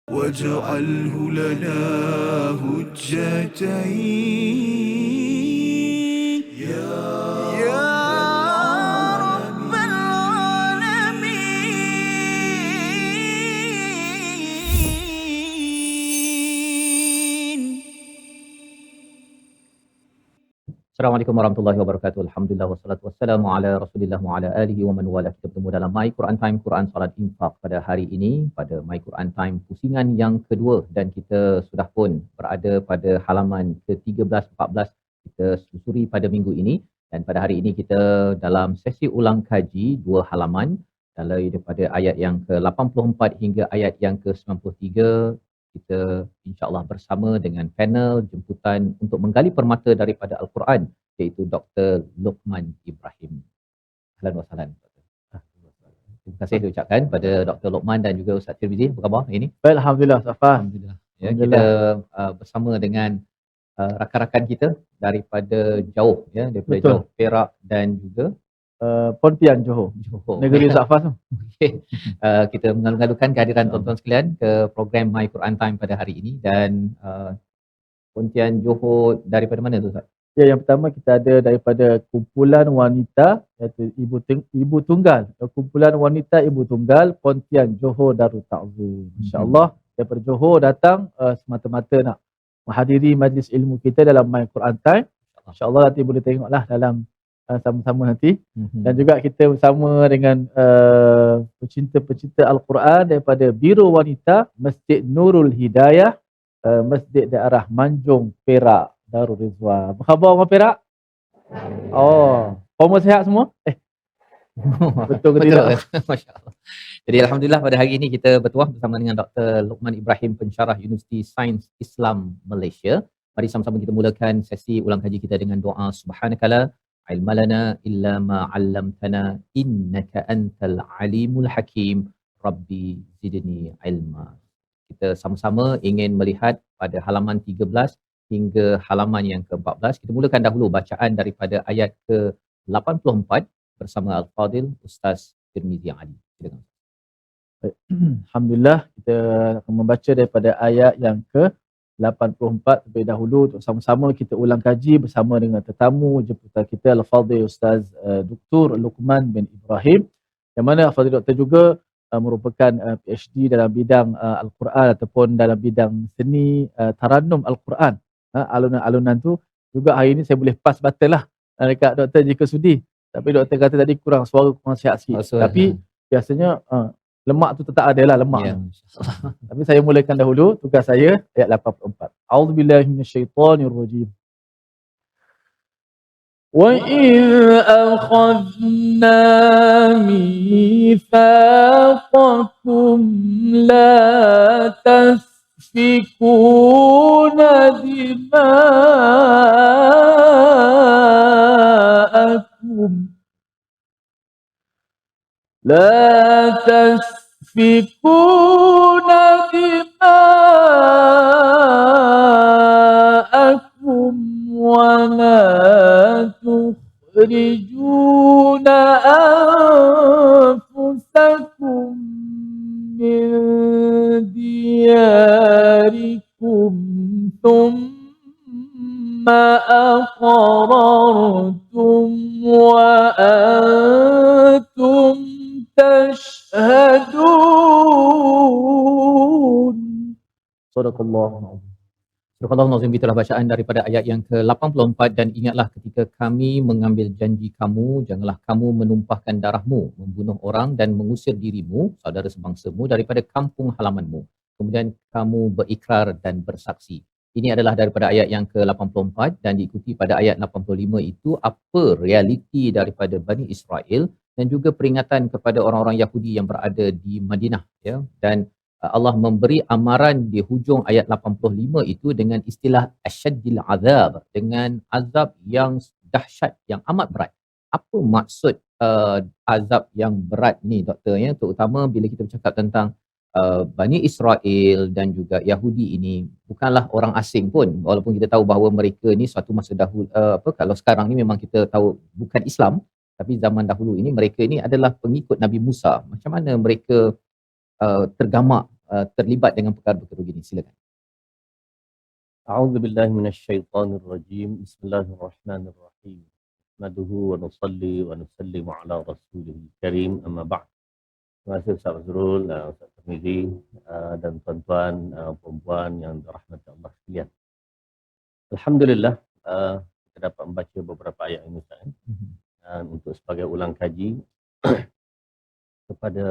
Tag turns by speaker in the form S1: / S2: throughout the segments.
S1: واجعله لنا هجتين يا رب العالمين.
S2: Assalamualaikum warahmatullahi wabarakatuh. Alhamdulillah wassalatu wassalamu ala Rasulillah wa ala alihi wa man wala. Kita bertemu dalam My Quran Time, Quran Salat Infak pada hari ini, pada My Quran Time pusingan yang kedua, dan kita sudah pun berada pada halaman ke-13 14 kita susuri pada minggu ini, dan pada hari ini kita dalam sesi ulang kaji dua halaman daripada ayat yang ke-84 hingga ayat yang ke-93. Kita insya-Allah bersama dengan panel jemputan untuk menggali permata daripada Al-Quran, iaitu Dr. Luqman Ibrahim. Ahlan wa sahlan. Terima kasih diucapkan pada Dr. Luqman dan juga Ustaz Tirmizi. Apa khabar hari ini?
S3: Baik, alhamdulillah Safa.
S2: Alhamdulillah. Ya, kita bersama dengan rakan-rakan kita daripada jauh, ya, daripada
S3: Betul.
S2: jauh Perak dan juga
S3: Pontian Johor. Negeri Safa tu.
S2: Okey. Kita mengalu-alukan kehadiran tuan-tuan sekalian ke program My Quran Time pada hari ini, dan Pontian Johor daripada mana tu Ustaz?
S3: Ya, yang pertama kita ada daripada kumpulan wanita, iaitu Ibu Tunggal. Kumpulan wanita Ibu Tunggal Pontian Johor Darul Ta'zim. Insya-Allah daripada Johor datang semata-mata nak menghadiri majlis ilmu kita dalam My Quran Time. Insya-Allah nanti boleh tengoklah dalam sama-sama nanti. Dan juga kita bersama dengan pecinta-pecinta Al-Quran daripada Biro Wanita Masjid Nurul Hidayah, Masjid daerah Manjung, Perak, Darul Rizwan. Apa khabar orang Perak? Oh, semua sihat semua? Betul ke tidak?
S2: Masya-Allah. Jadi alhamdulillah pada hari ini kita bertuah bersama dengan Dr. Luqman Ibrahim, pensyarah Universiti Sains Islam Malaysia. Mari sama-sama kita mulakan sesi ulang kaji kita dengan doa. Subhanakala ilmalana illa ma 'allamtana innaka antal alimul hakim. Rabbi zidni ilma. Kita sama-sama ingin melihat pada halaman 13 hingga halaman yang ke-14. Kita mulakan dahulu bacaan daripada ayat ke-84 bersama Al-Fadil Ustaz Tirmizi Ali. Silakan.
S3: Alhamdulillah, kita akan membaca daripada ayat yang ke-84 terlebih dahulu untuk sama-sama kita ulang kaji bersama dengan tetamu jemputan kita Al-Fadhil Ustaz Dr. Luqman bin Ibrahim, yang mana Al-Fadhil Doktor juga merupakan PhD dalam bidang Al-Quran ataupun dalam bidang seni Tarannum Al-Quran. Alunan-alunan tu juga hari ini saya boleh pas batal lah dekat doktor jika sudi. Tapi doktor kata tadi suara kurang sihat sikit. Tapi biasanya lemak tu tetap ada lah lemak.
S2: Ya.
S3: Tapi saya mulakan dahulu tugas saya ayat 84. A'udzubillahi minasyaitonirrajim. وَإِذْ أَخَذْنَا مِيثَاقَكُمْ لَا تَسْفِكُونَ دِمَاءَكُمْ ولا تخرجون أنفسكم من دياركم ثم أقررتم وأنتم تشهدون. Sadaqallahu.
S2: Surah Nazim, itulah bacaan daripada ayat yang ke-84. Dan ingatlah ketika kami mengambil janji kamu, janganlah kamu menumpahkan darahmu, membunuh orang dan mengusir dirimu, saudara sebangsamu daripada kampung halamanmu. Kemudian kamu berikrar dan bersaksi. Ini adalah daripada ayat yang ke-84 dan diikuti pada ayat 85 itu apa realiti daripada Bani Israel dan juga peringatan kepada orang-orang Yahudi yang berada di Madinah, ya. Dan Allah memberi amaran di hujung ayat 85 itu dengan istilah asyaddil azab, dengan azab yang dahsyat, yang amat berat. Apa maksud azab yang berat ni doktor, ya, terutama bila kita bercakap tentang Bani Israel dan juga Yahudi ini bukanlah orang asing pun, walaupun kita tahu bahawa mereka ni suatu masa dahulu kalau sekarang ni memang kita tahu bukan Islam, tapi zaman dahulu ini mereka ini adalah pengikut Nabi Musa. Macam mana mereka tergamak terlibat dengan perkara-perkara begini. Silakan.
S4: أعوذ بالله من الشيطان الرجيم بسم الله الرحمن الرحيم نحمده ونصلي ونسلم على رسوله الكريم أما بعد. Terima kasih Ustaz Azrul, Ustaz Tirmizi dan tuan-tuan perempuan yang dirahmati Allah sekalian. Alhamdulillah kita dapat membaca beberapa ayat ini Ustaz. Untuk sebagai ulang kaji kepada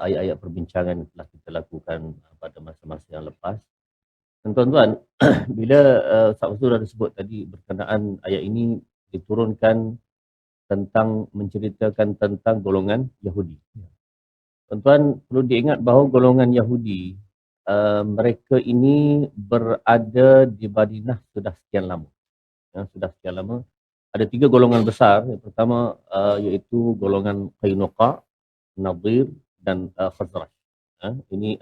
S4: ayat-ayat perbincangan yang telah kita lakukan pada masa-masa yang lepas. Dan tuan-tuan, bila Ustaz Azrul ada sebut tadi berkenaan ayat ini diturunkan tentang menceritakan tentang golongan Yahudi. Tuan-tuan perlu diingat bahawa golongan Yahudi mereka ini berada di Madinah sudah sekian lama. Sudah sekian lama. Ada 3 golongan besar. Yang pertama iaitu golongan Qainuqa, Nadir dan Khazraj. Ini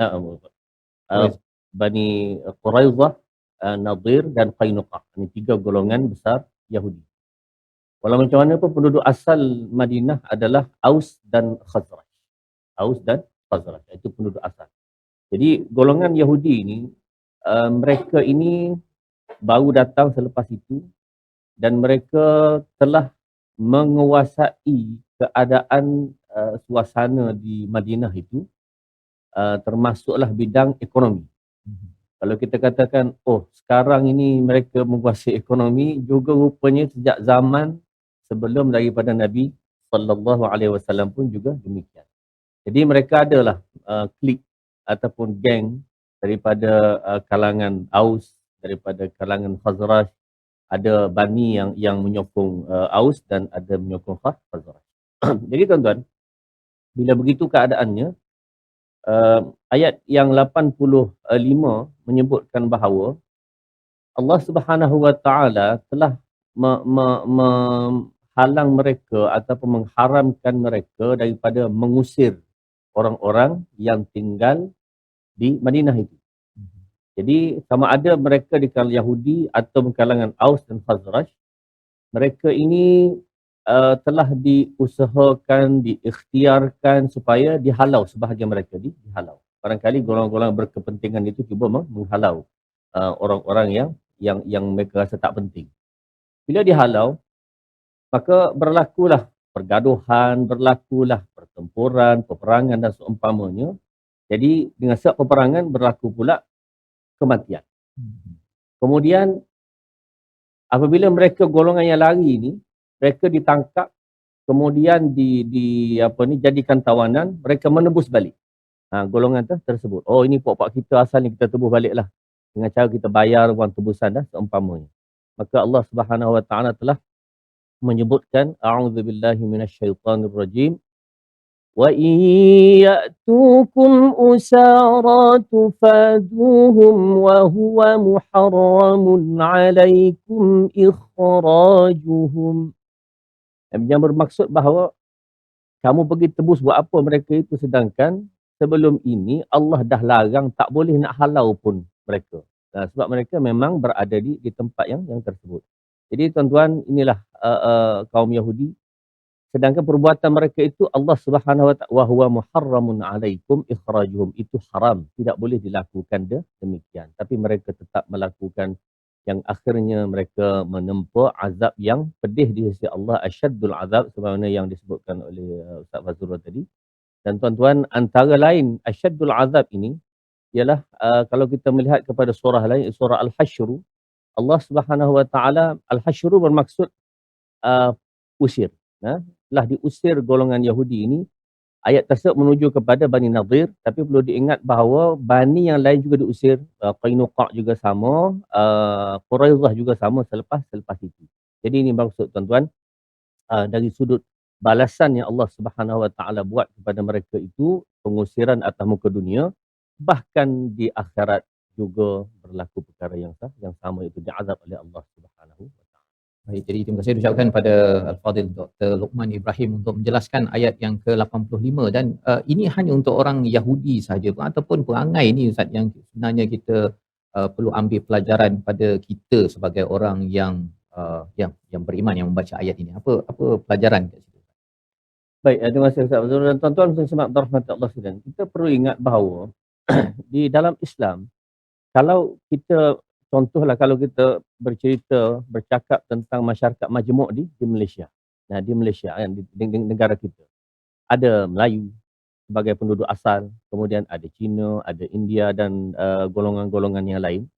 S4: Bani Quraizah, Nadir dan Qainuqa. Ini 3 golongan besar Yahudi. Walau macam mana pun penduduk asal Madinah adalah Aus dan Khazraj. Aus dan Khazraj. Itu penduduk asal. Jadi golongan Yahudi ini, mereka ini baru datang selepas itu dan mereka telah menguasai keadaan suasana di Madinah itu, termasuklah bidang ekonomi. Kalau kita katakan, oh sekarang ini mereka menguasai ekonomi, juga rupanya sejak zaman sebelum daripada Nabi SAW pun juga demikian. Jadi mereka adalah klik ataupun geng daripada kalangan Aus, daripada kalangan Khazraj. Ada Bani yang menyokong Aus dan ada menyokong Khazraj. Jadi tuan-tuan, bila begitu keadaannya, ayat yang 85 menyebutkan bahawa Allah Subhanahu Wa Taala telah menghalang mereka ataupun mengharamkan mereka daripada mengusir orang-orang yang tinggal di Madinah itu. Jadi sama ada mereka di kalangan Yahudi atau kalangan Aus dan Khazraj, mereka ini telah diusahakan, diikhtiarkan supaya dihalau sebahagian mereka, dihalau. Barangkali golongan-golongan berkepentingan itu cuba menghalau orang-orang yang mereka rasa tak penting. Bila dihalau, maka berlakulah pergaduhan, berlakulah pertempuran, peperangan dan seumpamanya. Jadi dengan sebab peperangan berlaku pula kematian. Kemudian apabila mereka golongan yang lari ini, mereka ditangkap, kemudian dijadikan tawanan, mereka menebus balik. Golongan tersebut. Oh ini pok-pok kita asalnya, kita tebus baliklah dengan cara kita bayar wang tebusan seumpamanya. Maka Allah Subhanahu Wa Taala telah menyebutkan a'udzubillahi minasyaitonirrajim wa iyatukum usara tufaduhum wa huwa muharramun 'alaikum ikhrajuhum. Yang bermaksud bahawa kamu pergi tebus buat apa mereka itu, sedangkan sebelum ini Allah dah larang, tak boleh nak halau pun mereka. Sebab mereka memang berada di tempat yang tersebut. Jadi tuan-tuan, inilah kaum Yahudi. Sedangkan perbuatan mereka itu Allah Subhanahu Wa Taala wa huwa muharramun 'alaikum ikhrajuhum, itu haram, tidak boleh dilakukan demikian. Tapi mereka tetap melakukan, yang akhirnya mereka menempa azab yang pedih di sisi Allah, asyaddul azab, sebagaimana yang disebutkan oleh Ustaz Fazrul tadi. Dan tuan-tuan, antara lain asyaddul azab ini ialah kalau kita melihat kepada surah lain, surah Al-Hasyr, Allah Subhanahu Wa Taala, Al-Hasyr bermaksud usir. Telah diusir golongan Yahudi ini. Ayat tersebut menuju kepada Bani Nadir, tapi perlu diingat bahawa Bani yang lain juga diusir. Qainuqa juga sama, Quraizah juga sama selepas itu. Jadi ini maksud tuan-tuan, dari sudut balasan yang Allah Subhanahu Wa Taala buat kepada mereka itu, pengusiran atas muka dunia, bahkan di akhirat juga berlaku perkara yang sama, itu diazab oleh Allah Subhanahu Wa Taala.
S2: Baik, jadi terima kasih diucapkan pada Al-Fadhil Dr. Luqman Ibrahim untuk menjelaskan ayat yang ke-85, dan ini hanya untuk orang Yahudi sahaja ataupun perangai ni Ustaz, yang sebenarnya kita perlu ambil pelajaran pada kita sebagai orang yang beriman, yang membaca ayat ini. Apa pelajaran kat situ?
S4: Baik, terima kasih Ustaz Fazrul. Dan tuan-tuan dan sahabat rahmat Allah sekalian, kita perlu ingat bahawa di dalam Islam, kalau kita contohlah kalau kita bercakap tentang masyarakat majmuk di Malaysia. Nah, di Malaysia kan, di negara kita. Ada Melayu sebagai penduduk asal, kemudian ada Cina, ada India dan golongan-golongan yang lain.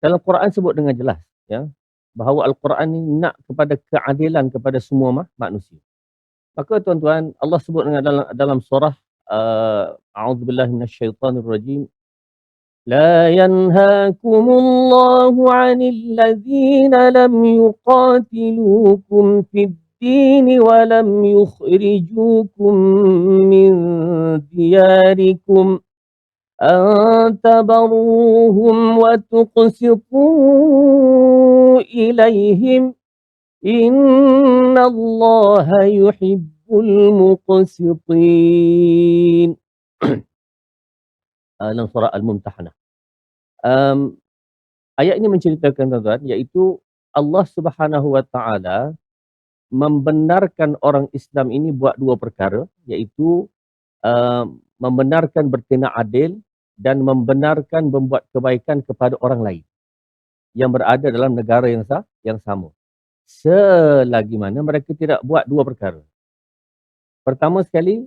S4: Dalam Quran sebut dengan jelas ya bahawa Al-Quran ini nak kepada keadilan kepada semua manusia. Maka tuan-tuan, Allah sebut dengan dalam surah A'udzubillahi minasyaitonirrajim. لا ينهاكم الله عن الذين لم يقاتلوكم في الدين ولم يخرجوكم من دياركم أن تبروهم وتقسطوا إليهم إن الله يحب المقسطين. Dalam surah Al-Mumtahanah. Ayat ini menceritakan tuan-tuan, iaitu Allah Subhanahu Wa Taala membenarkan orang Islam ini buat dua perkara, iaitu membenarkan bertindak adil dan membenarkan membuat kebaikan kepada orang lain yang berada dalam negara yang sama. Selagi mana mereka tidak buat dua perkara. Pertama sekali,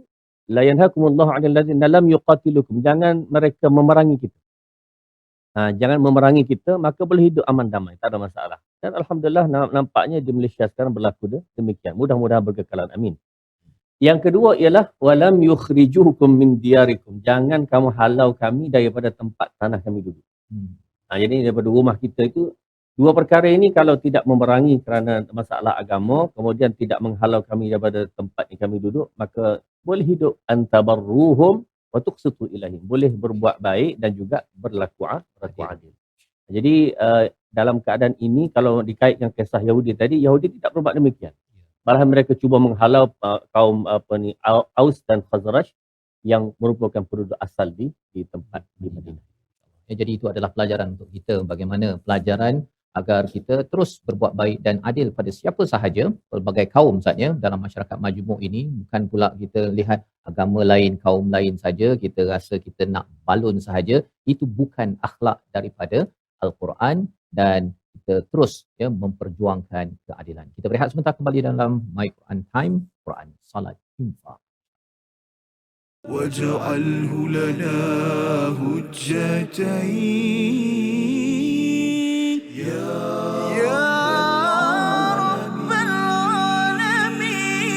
S4: la yanhakumullahu 'anil ladzina lam yuqatilukum, jangan mereka memerangi kita. Jangan memerangi kita, maka boleh hidup aman damai, tak ada masalah. Dan alhamdulillah nampaknya di Malaysia sekarang berlaku demikian. Mudah-mudahan berkekalan, amin. Yang kedua ialah walam yukhrijukum min diyarikum, jangan kamu halau kami daripada tempat tanah kami duduk. Jadi daripada rumah kita itu, dua perkara ini kalau tidak memerangi kerana masalah agama, kemudian tidak menghalau kami daripada tempat yang kami duduk, maka boleh hidup antabarruhum wa tuqsitu ilaihim, boleh berbuat baik dan juga berlaku adil. Jadi dalam keadaan ini, kalau dikaitkan kisah Yahudi tadi, Yahudi tidak berbuat demikian. Malah mereka cuba menghalau kaum Aus dan Khazraj yang merupakan penduduk asal di tempat di Madinah.
S2: Jadi itu adalah pelajaran untuk kita, bagaimana pelajaran agar kita terus berbuat baik dan adil pada siapa sahaja, pelbagai kaum sahaja dalam masyarakat majmuk ini. Bukan pula kita lihat agama lain, kaum lain saja, kita rasa kita nak balun sahaja. Itu bukan akhlak daripada Al-Quran, dan kita terus memperjuangkan keadilan. Kita berehat sebentar, kembali dalam My Quran Time, Quran, Salat, Infak.
S1: واجعله لنا هجتين يا رب العالمين.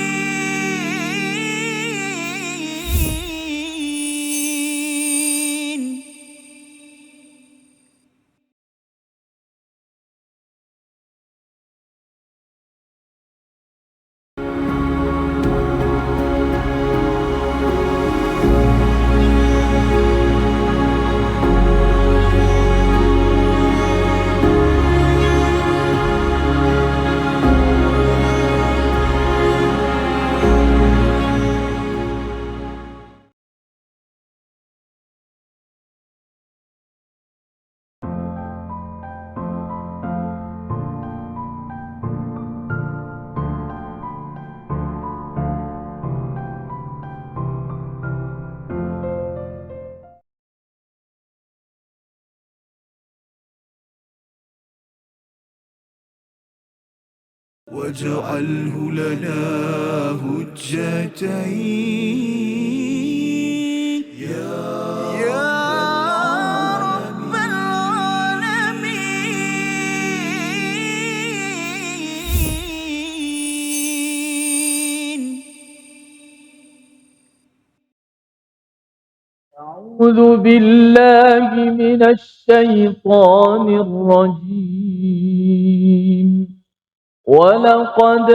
S1: واجعله لنا هجتين يا رب العالمين.
S3: أعوذ بالله من الشيطان الرجيم. ولقد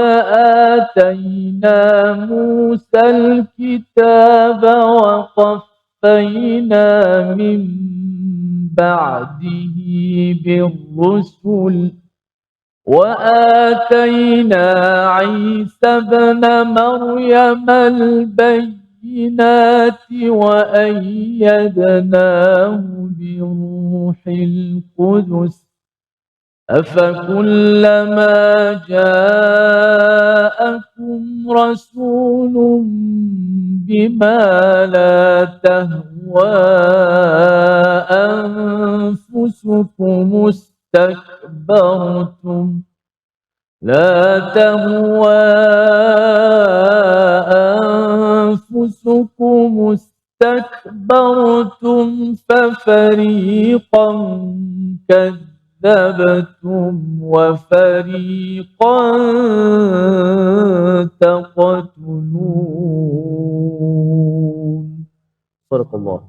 S3: آتينا موسى الكتاب وقفينا من بعده بالرسل وآتينا عيسى ابن مريم البينات وأيدناه بروح القدس أفكلما جاءكم رسول بما لا تهوى أنفسكم استكبرتم لا تهوى أنفسكم استكبرتم ففريقا كذبتم وفريقا تقتلون. صدق الله.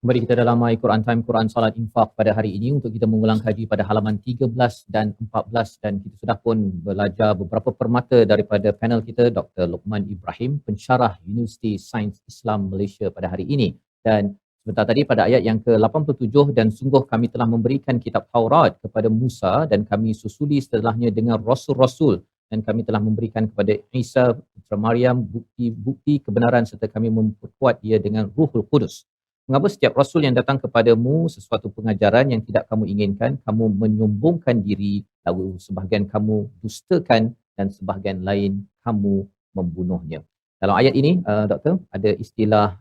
S2: Kembali kita dalam My Quran Time, Quran Salat Infak pada hari ini untuk kita mengulang kaji pada halaman 13 dan 14, dan kita sudah pun belajar beberapa permata daripada panel kita Dr. Luqman Ibrahim, pensyarah Universiti Sains Islam Malaysia pada hari ini. Dan sebentar tadi pada ayat yang ke-87, dan sungguh kami telah memberikan kitab Taurat kepada Musa dan kami susuli setelahnya dengan rasul-rasul, dan kami telah memberikan kepada Isa putra Maryam bukti-bukti kebenaran serta kami memperkuat dia dengan Ruhul Qudus. Mengapa setiap rasul yang datang kepadamu sesuatu pengajaran yang tidak kamu inginkan, kamu menyombongkan diri, lalu sebahagian kamu dustakan dan sebahagian lain kamu membunuhnya. Dalam ayat ini, Doktor, ada istilah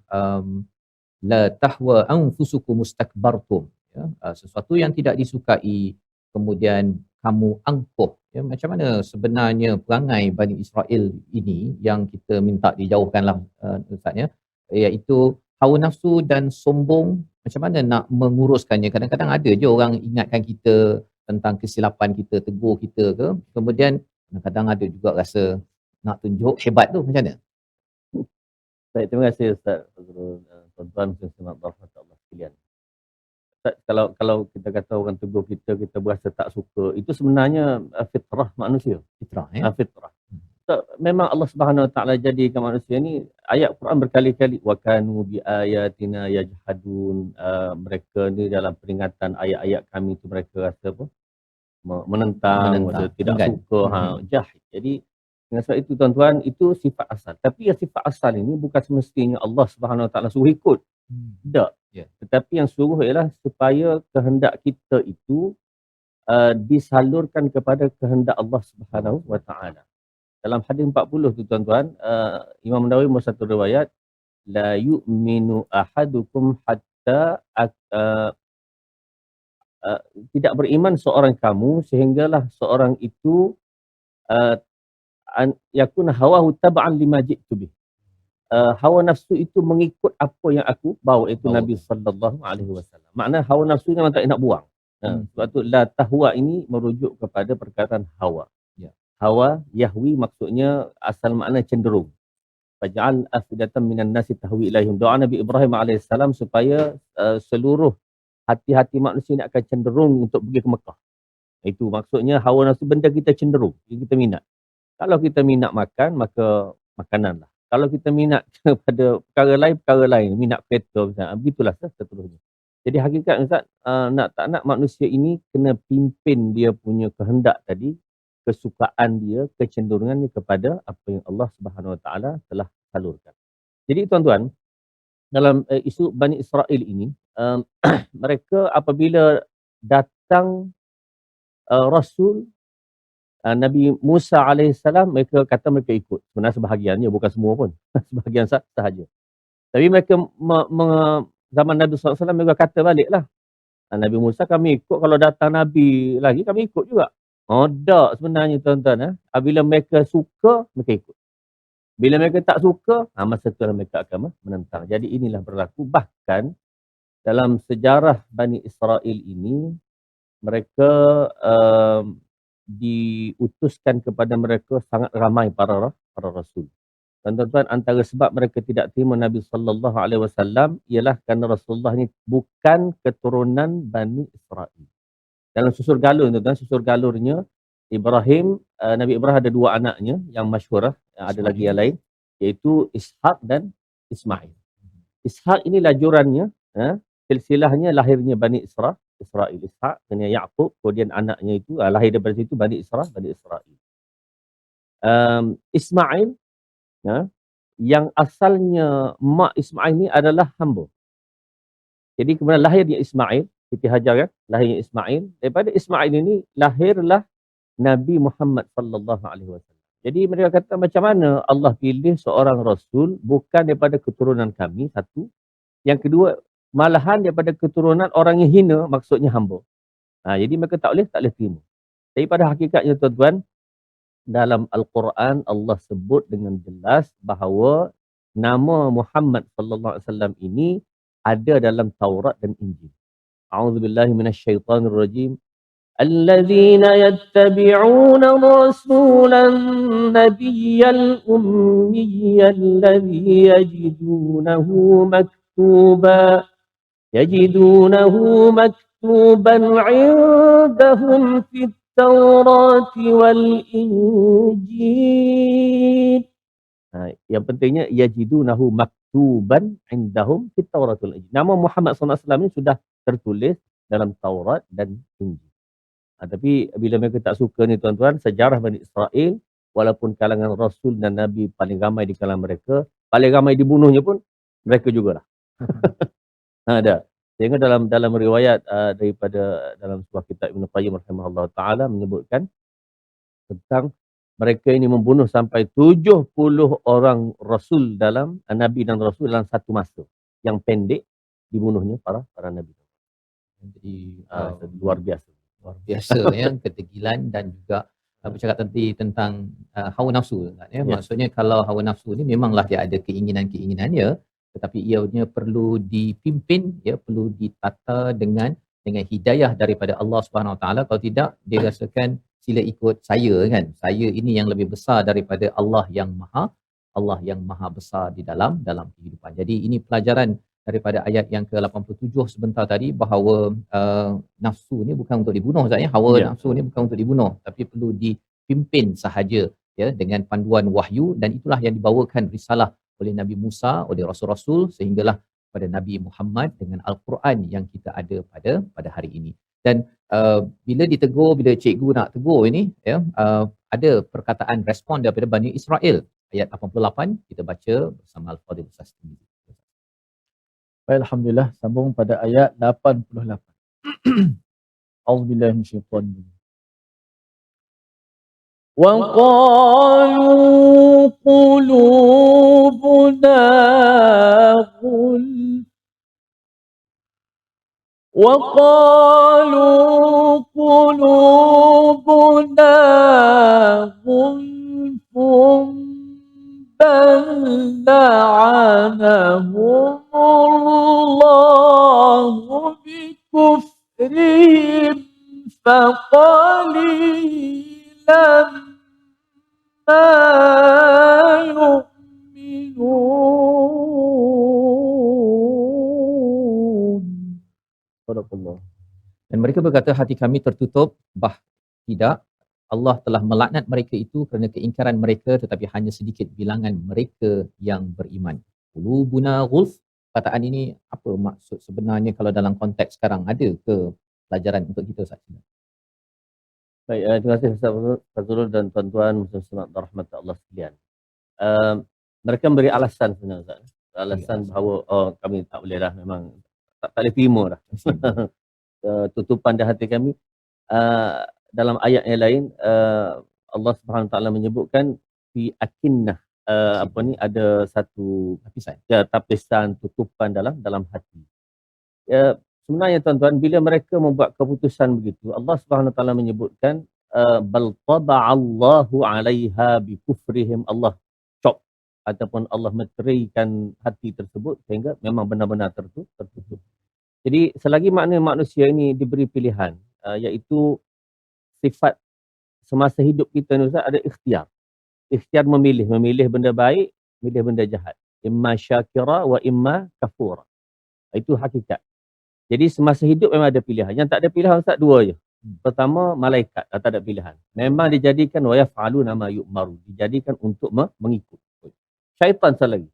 S2: la tahwa anfusukum mustakbartum, ya, sesuatu yang tidak disukai kemudian kamu angkuh, ya. Macam mana sebenarnya perangai Bani Israel ini yang kita minta dijauhkanlah, Ustaz, ya, iaitu hawa nafsu dan sombong. Macam mana nak menguruskannya? Kadang-kadang ada je orang ingatkan kita tentang kesilapan kita, tegur kita ke, kemudian kadang-kadang ada juga rasa nak tunjuk hebat tu. Macam mana?
S4: Baik, terima kasih Ustaz Fazrul. Tuan-tuan muslimat rahmatullah sekalian. Ustaz, kalau kita kata orang tegur kita, kita berasa tak suka, itu sebenarnya fitrah manusia.
S2: Fitrah, ya.
S4: Fitrah. Memang Allah Subhanahu Wa Taala jadikan manusia ni, ayat Quran berkali-kali wa kanu bi ayatina yajhadun, mereka ni dalam peringatan ayat-ayat kami tu mereka rasa apa? Menentang, tidak suka, jahid. Jadi dengan sebab itu tuan-tuan, itu sifat asal. Tapi yang sifat asal ini bukan semestinya Allah Subhanahu Wa Taala suruh ikut. Tak.
S2: Yeah.
S4: Tetapi yang suruh ialah supaya kehendak kita itu disalurkan kepada kehendak Allah Subhanahu Wa Taala. Dalam hadis 40 tu tuan-tuan, Imam Nawawi membuat satu riwayat, la yu'minu ahadukum hatta tidak beriman seorang kamu sehinggalah seorang itu yakuna hawahu tab'an lima ji'tu bih. Hawa nafsu itu mengikut apa yang aku bawa, itu Nabi sallallahu alaihi wasallam. Makna hawa nafsu memang tak nak buang. Sebab tu la tahwa ini merujuk kepada perkataan hawa. Hawa yahwi maksudnya asal makna cenderung. Faj'al afidatan minan nasi tahwi ilaihim. Doa Nabi Ibrahim alaihissalam supaya seluruh hati-hati manusia ini akan cenderung untuk pergi ke Mekah. Itu maksudnya hawa nafsu, benda kita cenderung, kita minat. Kalau kita minat makan, maka makananlah. Kalau kita minat kepada perkara lain, minat kereta misalnya, begitulah seterusnya. Jadi hakikat Ustaz, nak tak nak manusia ini kena pimpin dia punya kehendak tadi, kesukaan dia, kecenderungannya kepada apa yang Allah Subhanahu Wa Taala telah salurkan. Jadi tuan-tuan, dalam isu Bani Israel ini, mereka apabila datang Rasul Nabi Musa alaihissalam, mereka kata mereka ikut. Sebenarnya sebahagiannya, bukan semua pun. Sebahagian sahaja. Tapi mereka zaman Nabi SAW mereka kata baliklah. Nabi Musa kami ikut, kalau datang Nabi lagi kami ikut juga. Tak sebenarnya tuan-tuan. Bila mereka suka, mereka ikut. Bila mereka tak suka, masa itulah mereka akan menentang. Jadi inilah berlaku. Bahkan dalam sejarah Bani Israel ini, mereka diutuskan kepada mereka sangat ramai para rasul. Dan tuan-tuan, antara sebab mereka tidak terima Nabi sallallahu alaihi wasallam ialah kerana Rasulullah ni bukan keturunan Bani Israel. Dalam susur galur tuan-tuan, susur galurnya Ibrahim, Nabi Ibrahim ada dua anaknya yang masyhur, ada lagi yang lain, iaitu Ishaq dan Ismail. Ishaq ini lajurannya, silsilahnya lahirnya Bani Israel, Ishaq, kena Yaqub, kemudian anaknya itu lahir daripada situ Bani Israel. Ismail, yang asalnya mak Ismail ni adalah hamba. Jadi kemudian lahirnya Ismail, Siti Hajar kan, lahirnya Ismail. Daripada Ismail ini lahirlah Nabi Muhammad sallallahu alaihi wasallam. Jadi mereka kata macam mana Allah pilih seorang Rasul bukan daripada keturunan kami, satu. Yang kedua, malahan daripada keturunan orang yang hina, maksudnya hamba. Jadi mereka tak boleh terima. Tapi pada hakikatnya tuan-tuan, dalam Al-Quran Allah sebut dengan jelas bahawa nama Muhammad sallallahu alaihi wasallam ini ada dalam Taurat dan Injil. A'udzubillahi minasyaitonirrajim. الذين يتبعون الرسول النبي الأمي الذي يجدونه مكتوبا عندهم في التوراة والإنجيل. Yang pentingnya yajidunahu maktuban indahum fit Taurat wal Injil. Nama Muhammad SAW ini sudah tertulis dalam Taurat dan Injil. Tapi bila mereka tak suka ni tuan-tuan, sejarah Bani Israel, walaupun kalangan Rasul dan Nabi paling ramai di kalangan mereka, paling ramai dibunuhnya pun mereka jugalah. Ada. Sehingga dalam riwayat daripada dalam sebuah kitab Ibn Qayyim rahimahullah ta'ala menyebutkan tentang mereka ini membunuh sampai 70 orang Rasul dalam Nabi dan Rasul dalam satu masa. Yang pendek dibunuhnya para Nabi.
S2: Jadi
S4: luar biasa.
S2: Luar biasa ya, ketegilan dan juga bercakap tentang hawa nafsu kan, ya. Maksudnya kalau hawa nafsu ni memanglah dia ada keinginan-keinginannya, tetapi ianya perlu dipimpin, ya, perlu ditata dengan hidayah daripada Allah Subhanahu Wa Taala. Kalau tidak, dia rasakan sila ikut saya kan. Saya ini yang lebih besar daripada Allah yang maha besar di dalam kehidupan. Jadi ini pelajaran daripada ayat yang ke-87 sebentar tadi, bahawa nafsu ni bukan untuk dibunuh Ustaz, ya. Hawa nafsu ni bukan untuk dibunuh, tapi perlu dipimpin sahaja, ya, dengan panduan wahyu, dan itulah yang dibawakan risalah oleh Nabi Musa, oleh rasul-rasul, sehinggalah pada Nabi Muhammad dengan Al-Quran yang kita ada pada hari ini. Dan bila ditegur, bila cikgu nak tegur ini, ya, ada perkataan respon daripada Bani Israel. Ayat 88 kita baca bersama Al-Fadhil Ustaz Tirmizi.
S3: Baik, alhamdulillah, sambung pada ayat 88. Auzubillahi minasyaitanir rajim. Wa qalu qulubuna ghulf بل لعنهم الله بكفرهم فقليلا ما يؤمنون. Barakallah.
S2: Dan mereka berkata, hati kami tertutup, tidak, Allah telah melaknat mereka itu kerana keingkaran mereka, tetapi hanya sedikit bilangan mereka yang beriman. Qulubuna ghulf, perkataan ini apa maksud sebenarnya kalau dalam konteks sekarang? Ada ke pelajaran untuk kita Ustaz?
S4: Baik, terima kasih Ustaz Fazrul dan tuan-tuan muslim dan rahmat Allah sekalian. Mereka memberi alasan sebenarnya Ustaz. Alasan bahawa kami tak boleh dah, memang tak boleh terima dah. Tutupan di hati kami. Dalam ayat yang lain Allah Subhanahu Wa Taala menyebutkan fi akinnah, ada satu tapisan tutupan dalam hati. Sebenarnya tuan-tuan, bila mereka membuat keputusan begitu, Allah Subhanahu Wa Taala menyebutkan bal taba'allahu 'alaiha bi kufrihim, Allah cop ataupun Allah meteraikan hati tersebut sehingga memang benar-benar tertutup. Jadi selagi manusia ini diberi pilihan, iaitu sifat semasa hidup kita ni Ustaz, ada ikhtiar. Ikhtiar memilih benda baik, memilih benda jahat. Imma syakira wa imma kafura. Itu hakikat. Jadi semasa hidup memang ada pilihan. Yang tak ada pilihan Ustaz dua je. Pertama, malaikat tak ada pilihan. Memang dijadikan wa yaf'aluna ma yu'maru. Dijadikan untuk mengikut. Syaitan sekali lagi.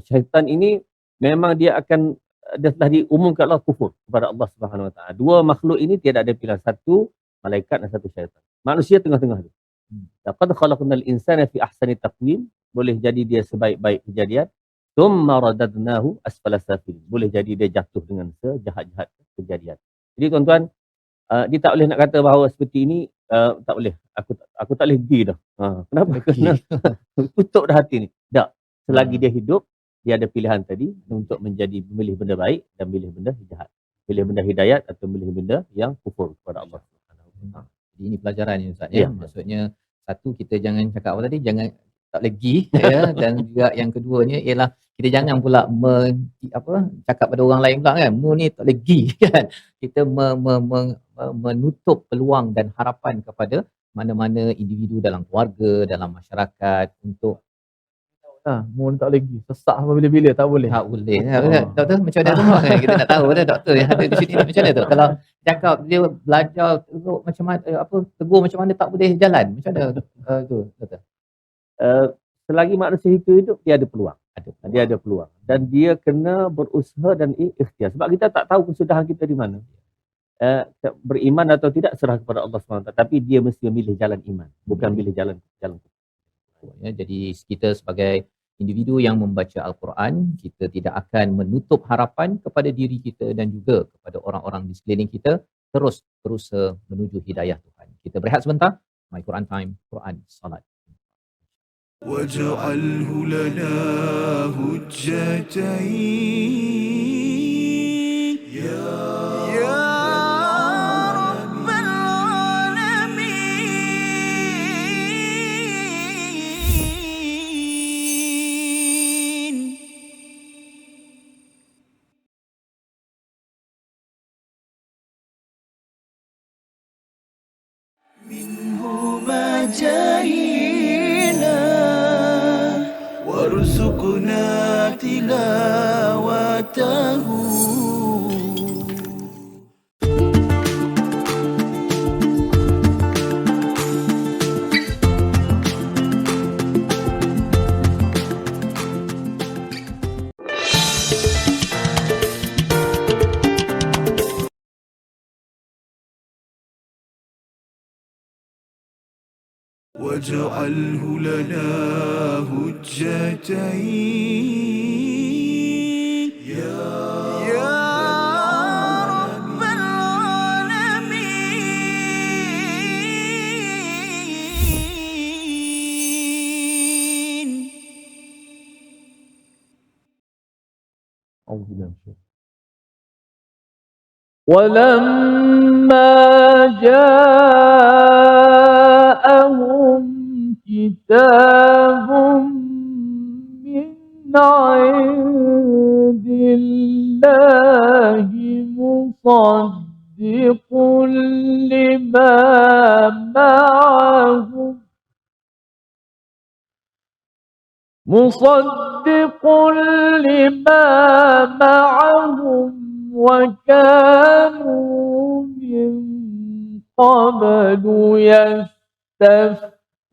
S4: Syaitan ini memang dia telah diumumkan Allah kufur kepada Allah Subhanahu Wa Taala. Dua makhluk ini tiada ada pilihan. Satu malaikat dan satu syaitan. Manusia tengah-tengah tu. Laqad khalaqnal insana fi ahsani taqwim, boleh jadi dia sebaik-baik kejadian. Tsumma radadnahu asfala safilin, boleh jadi dia jatuh dengan sejahat-jahat kejadian. Jadi tuan-tuan, dia tak boleh nak kata bahawa seperti ini, tak boleh. Aku tak boleh pergi dah. Kenapa? Kerana tutup dah hati ni. Tak. Selagi dia hidup, dia ada pilihan tadi untuk memilih benda baik dan memilih benda jahat. Pilih benda hidayat atau memilih benda yang kufur kepada Allah Subhanahu wa taala.
S2: Jadi ini pelajaran ni Ustaz
S4: Ya.
S2: Maksudnya satu, kita jangan cakap apa tadi, jangan tak legi ya, dan juga yang keduanya ialah kita jangan pula cakap pada orang lain pula kan, mu ni tak legi kan. Kita menutup peluang dan harapan kepada mana-mana individu dalam keluarga, dalam masyarakat untuk
S3: Mu tak lagi. Sesak sampai bila-bila tak boleh.
S2: tak boleh. Doktor macam mana tu? Kan? Kita nak tahu dah doktor yang ada di sini macam mana tu. Kalau cakap dia belajar teruk macam mana, tegur macam mana tak boleh jalan. Macam mana tu doktor?
S4: Selagi manusia hidup, dia ada peluang. Dia ada peluang. Dan dia kena berusaha dan ikhtiar. Sebab kita tak tahu kesudahan kita di mana. Beriman atau tidak serah kepada Allah SWT. Tapi dia mesti memilih jalan iman. Bukan pilih jalan.
S2: Ya, jadi kita sebagai individu yang membaca Al-Quran, kita tidak akan menutup harapan kepada diri kita dan juga kepada orang-orang di sekeliling kita, terus berusaha menuju hidayah Tuhan. Kita berehat sebentar. My Quran Time, Quran Salat.
S1: واجعله لنا هجتين يا رب العالمين. منه ما جهلنا وارزقنا تلاوته. واجعله لنا هجتين يا رب العالمين.
S3: أعوذ بالله من الشيطان. ولما جاءهم كتاب من عند الله مصدق لما معهم وكانوا من قبل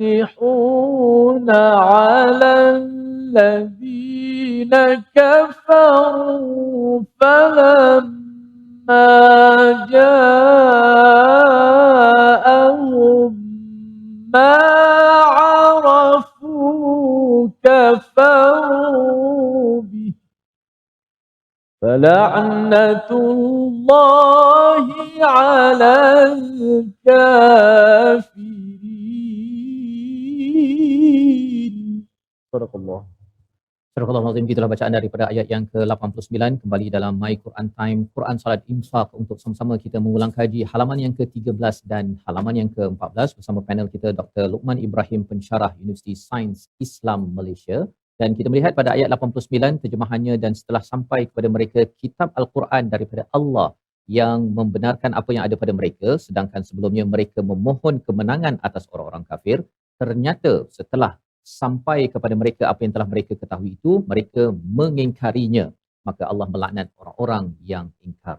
S3: يستفتحون على الذين كفروا فلما جاءهم ما عرفوا كفروا به فلعنة الله على الكافرين. صدق الله.
S2: Surah Al-Azim, gitulah bacaan daripada ayat yang ke-89 kembali dalam My Quran Time, Quran Salat Imsak, untuk sama-sama kita mengulang kaji halaman yang ke-13 dan halaman yang ke-14 bersama panel kita Dr. Luqman Ibrahim, pensyarah Universiti Sains Islam Malaysia. Dan kita melihat pada ayat 89 terjemahannya, dan setelah sampai kepada mereka kitab Al-Quran daripada Allah yang membenarkan apa yang ada pada mereka, sedangkan sebelumnya mereka memohon kemenangan atas orang-orang kafir, ternyata setelah sampai kepada mereka apa yang telah mereka ketahui itu, mereka mengingkarinya, maka Allah melaknat orang-orang yang ingkar.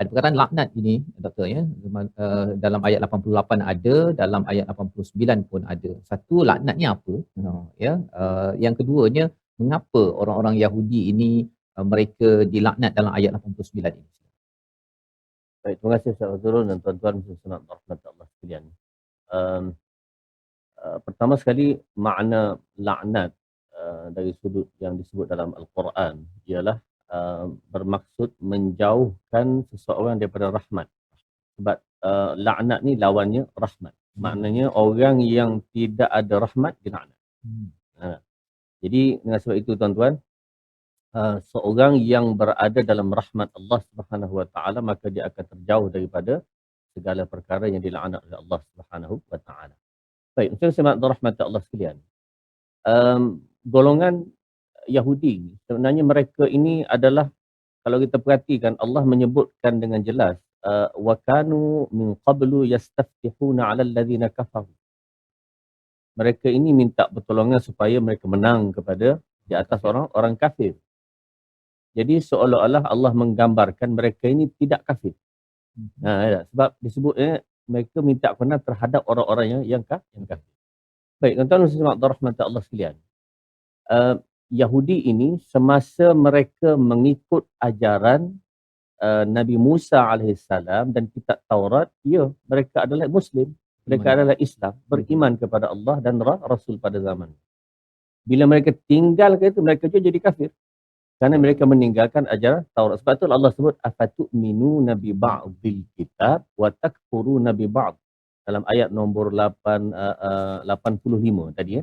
S2: Ada perkataan laknat ini doktor ya, dalam ayat 88 ada, dalam ayat 89 pun ada. Satu, laknatnya apa? Yang keduanya, mengapa orang-orang Yahudi ini mereka dilaknat dalam ayat 89 ini?
S4: Baik, terima kasih Ustaz Fazrul dan tuan-tuan muslimin rahmat Allah sekalian. Pertama sekali, makna laknat dari sudut yang disebut dalam Al-Quran ialah bermaksud menjauhkan seseorang daripada rahmat. Sebab laknat ni lawannya rahmat. Maknanya orang yang tidak ada rahmat dia laknat. Jadi dengan sebab itu tuan-tuan, seorang yang berada dalam rahmat Allah Subhanahu Wa Taala maka dia akan terjauh daripada segala perkara yang dilaknat oleh Allah Subhanahu Wa Taala. Baik, macam semak rahmat Allah sekalian. Golongan Yahudi sebenarnya mereka ini adalah, kalau kita perhatikan Allah menyebutkan dengan jelas, wa kanu min qablu yastaftihuna 'alal ladzina kafaru. Mereka ini minta pertolongan supaya mereka menang kepada di atas orang kafir. Jadi seolah-olah Allah menggambarkan mereka ini tidak kafir. Sebab disebutnya mereka minta kemenangan terhadap orang-orang yang kafir. Baik, tuan-tuan dan puan-puan rahmat Allah sekalian. Yahudi ini semasa mereka mengikut ajaran Nabi Musa alaihissalam dan kitab Taurat, mereka adalah Muslim, mereka adalah Islam, beriman kepada Allah dan Rasul pada zaman. Bila mereka tinggalkan itu, mereka juga jadi kafir. Kerana mereka meninggalkan ajaran Taurat. Sebab itu Allah sebut afatu'minuna bi ba'dil kitab wa takfuruna bi ba'd. Dalam ayat nombor 85 tadi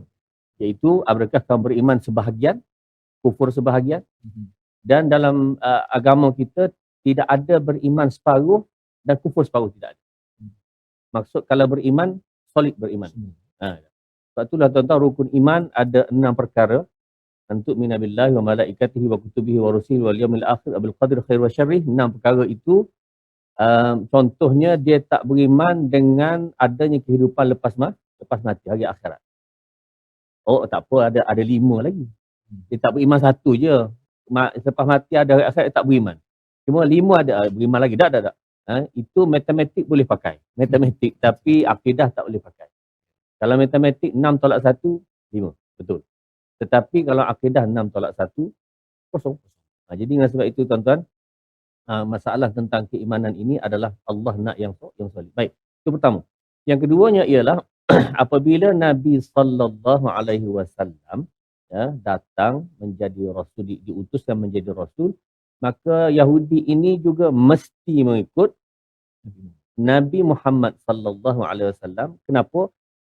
S4: iaitu adakah kamu beriman sebahagian, kufur sebahagian. Dan dalam agama kita tidak ada beriman separuh dan kufur separuh, tidak ada. Maksud kalau beriman, solid beriman. Sebab itulah tuan-tuan, rukun iman ada 6 perkara. Antuk minabillahi wa malaikatihi wa kutubihi wa rusulihi wal yawmil akhir abil qadri khair wa syarrih. 6 perkara itu contohnya dia tak beriman dengan adanya kehidupan lepas mati, hari akhirat. Oh tak apa, ada 5 lagi. Dia tak beriman 1 je. Lepas mati ada hari akhirat, dia tak beriman. Cuma 5 ada beriman lagi. Tak. Itu matematik boleh pakai. Matematik, tapi akidah tak boleh pakai. Kalau matematik 6 tolak 1, 5. Betul. Tetapi kalau akidah 6 tolak 1, kosong. Jadi dengan sebab itu tuan-tuan, masalah tentang keimanan ini adalah Allah nak yang solid. Baik, itu pertama. Yang keduanya ialah apabila Nabi sallallahu alaihi wasallam datang menjadi rasul, diutuskan menjadi rasul, maka Yahudi ini juga mesti mengikut Nabi Muhammad sallallahu alaihi wasallam. Kenapa?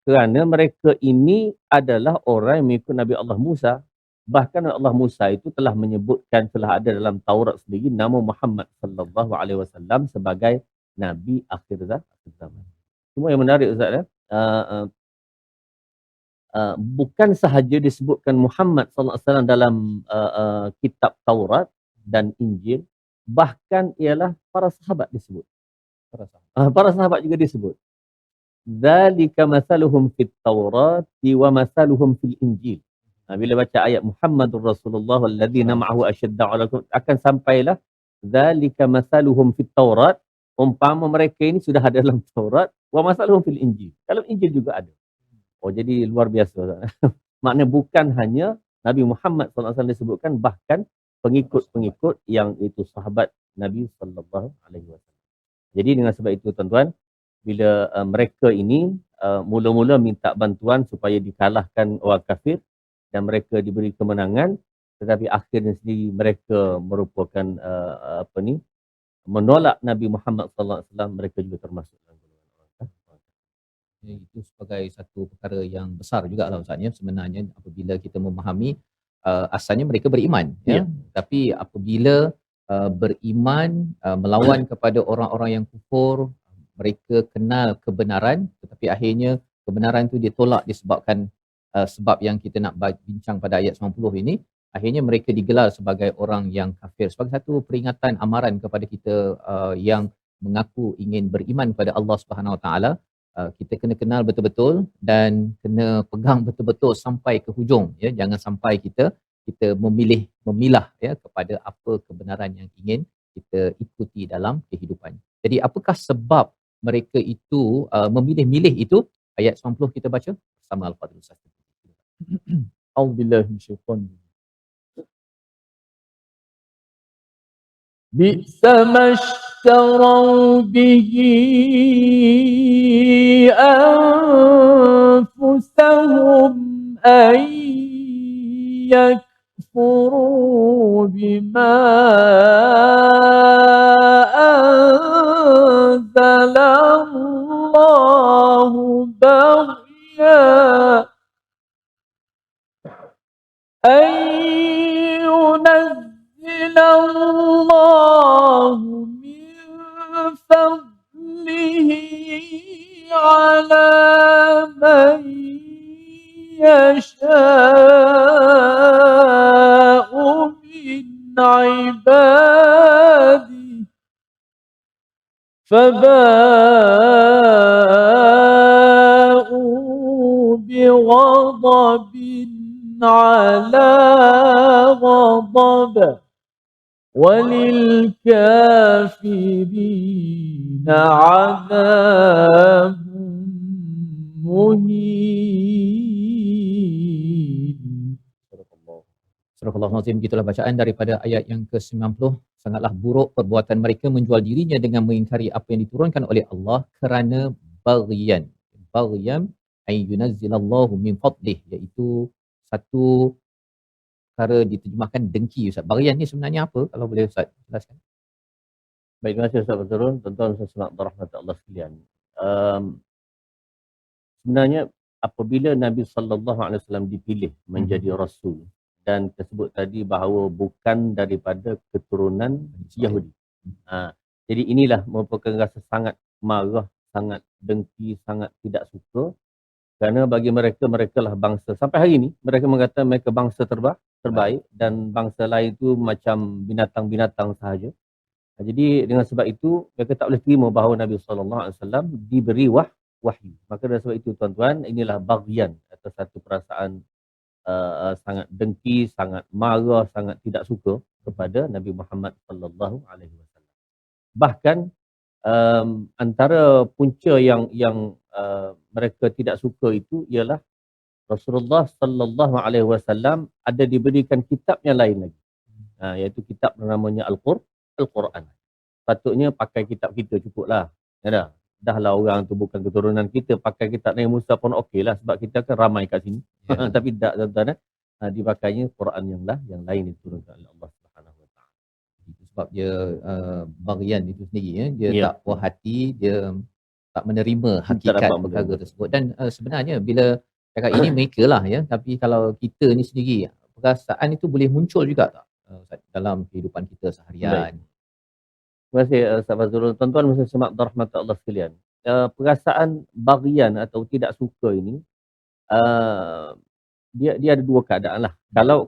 S4: Kerana mereka ini adalah orang yang mengikut Nabi Allah Musa. Bahkan Allah Musa itu telah menyebutkan, telah ada dalam Taurat sendiri nama Muhammad sallallahu alaihi wasallam sebagai nabi akhir zaman. Cuma yang menarik Ustaz, bukan sahaja disebutkan Muhammad sallallahu alaihi wasallam dalam kitab Taurat dan Injil, bahkan ialah para sahabat disebut. Para sahabat juga disebut. Dzalika masaluhum fit Taurati wa masaluhum fil Injil. Bila baca ayat Muhammadur Rasulullah walladzina ma'ahu asyadda'u 'alal akan sampailah dzalika masaluhum fit Taurat, umpama mereka ini sudah ada dalam Taurat, wa masaluhum fil Injil. Dalam Injil juga ada. Oh jadi luar biasa. Maknanya bukan hanya Nabi Muhammad sallallahu alaihi wasallam disebutkan, bahkan pengikut-pengikut yang itu sahabat Nabi sallallahu alaihi wasallam. Jadi dengan sebab itu tuan-tuan, bila mereka ini mula-mula minta bantuan supaya dikalahkan orang kafir dan mereka diberi kemenangan, tetapi akhirnya sendiri mereka merupakan menolak Nabi Muhammad sallallahu alaihi wasallam, mereka juga termasuk dalam golongan orang kafir.
S2: Itu sebagai satu perkara yang besar juga lah Ustaz ya. Sebenarnya apabila kita memahami asalnya mereka beriman tapi apabila beriman melawan kepada orang-orang yang kufur, mereka kenal kebenaran tetapi akhirnya kebenaran itu ditolak disebabkan sebab yang kita nak bincang pada ayat 90 ini, akhirnya mereka digelar sebagai orang yang kafir. Sebagai satu peringatan amaran kepada kita yang mengaku ingin beriman kepada Allah Subhanahu Wa Taala, kita kena kenal betul-betul dan kena pegang betul-betul sampai ke hujung ya. Jangan sampai kita memilah ya kepada apa kebenaran yang ingin kita ikuti dalam kehidupan. Jadi apakah sebab mereka itu memilih-milih itu? Ayat 90 kita baca bersama Al-Fadhil Ustaz.
S3: A'udzubillahi minasyaitanir rajim. Bi'sa mashtarau bihi anfusahum ay yakfuru bima anzal
S4: الله بغيا أن ينزل الله من فضله على من يشاء من عباده فباءوا بغضب على غضب وللكافرين عذاب مهين.
S2: Surah Al-Nazim, gitulah bacaan daripada ayat yang ke-90. Sangatlah buruk perbuatan mereka menjual dirinya dengan mengingkari apa yang diturunkan oleh Allah kerana baghyan. Baghyan ay yunazzilallahu min fadlih, iaitu satu perkara diterjemahkan dengki. Ustaz, baghyan ni sebenarnya apa? Kalau boleh Ustaz jelaskan.
S4: Baik, terima kasih Ustaz Fazrul. Tuan-tuan dan sahabat rahmat Allah sekalian. Sebenarnya apabila Nabi sallallahu alaihi wasallam dipilih menjadi rasul, dan tersebut tadi bahawa bukan daripada keturunan Yahudi. Jadi inilah merupakan rasa sangat marah, sangat dengki, sangat tidak suka. Kerana bagi mereka, mereka lah bangsa. Sampai hari ini, mereka mengatakan mereka bangsa terbaik dan bangsa lain itu macam binatang-binatang sahaja. Jadi dengan sebab itu, mereka tak boleh terima bahawa Nabi SAW diberi wahyu. Maka dengan sebab itu tuan-tuan, inilah baghyan atau satu perasaan sangat dengki, sangat marah, sangat tidak suka kepada Nabi Muhammad sallallahu alaihi wasallam. Bahkan antara punca yang mereka tidak suka itu ialah Rasulullah sallallahu alaihi wasallam ada diberikan kitab yang lain lagi. Iaitu kitab namanya Al-Quran. Patutnya pakai kitab kita cukuplah. Ya dahlah orang tu bukan keturunan kita, pakai kitab Nabi Musa pun okeylah sebab kita kan ramai kat sini. Tapi tak tuan-tuan, dipakainya Quran yang lain diturunkan oleh Allah Subhanahu Wa Taala.
S2: Sebab dia baghyan itu sendiri, dia tak puas hati, dia tak menerima hakikat perkara tersebut. Dan sebenarnya bila cakap ini mereka lah ya, tapi kalau kita ni sendiri, perasaan itu boleh muncul juga tak dalam kehidupan kita seharian?
S4: Baik. Terima kasih Ustaz Fazrul. Tuan-tuan dan sahabat rahmat Allah sekalian. Perasaan baghyan atau tidak suka ini dia ada dua keadaan lah.